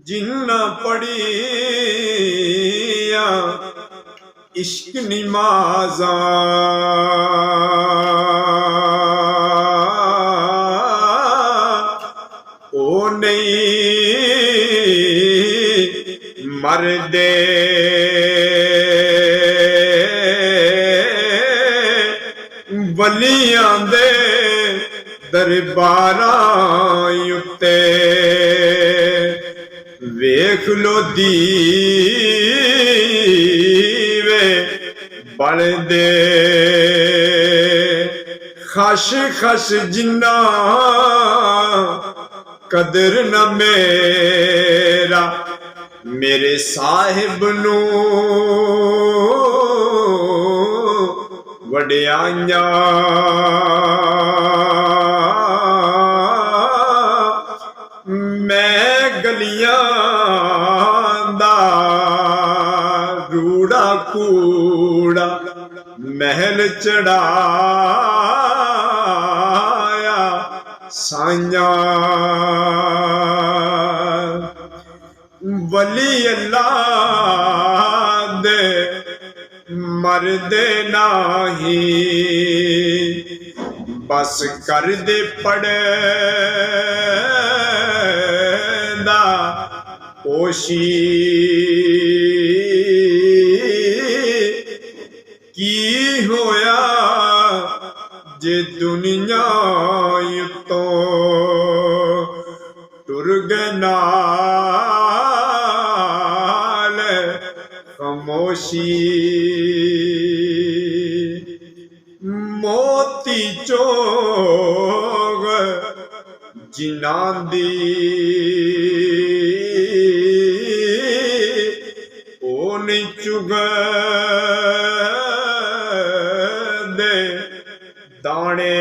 जिन्ना पढ़िया इश्क नमाज़ा ओ नहीं मरदे वलियां दे दरबारां उत्ते वेख लो दीवे बलदे खश खश जिन्ना कदर न मेरा मेरे साहिब नू वड्याइयां मैं गलियां दा रूड़ा कूड़ा महल चढ़ाया साइया वली अल्लाह दे मरदे नाही बस कर दे पड़दा पोशी की होया जे दुनिया तो टुर गए नाल खामोशी मोती चोग जिन्हां दी ओ नहीं चुगदे दाने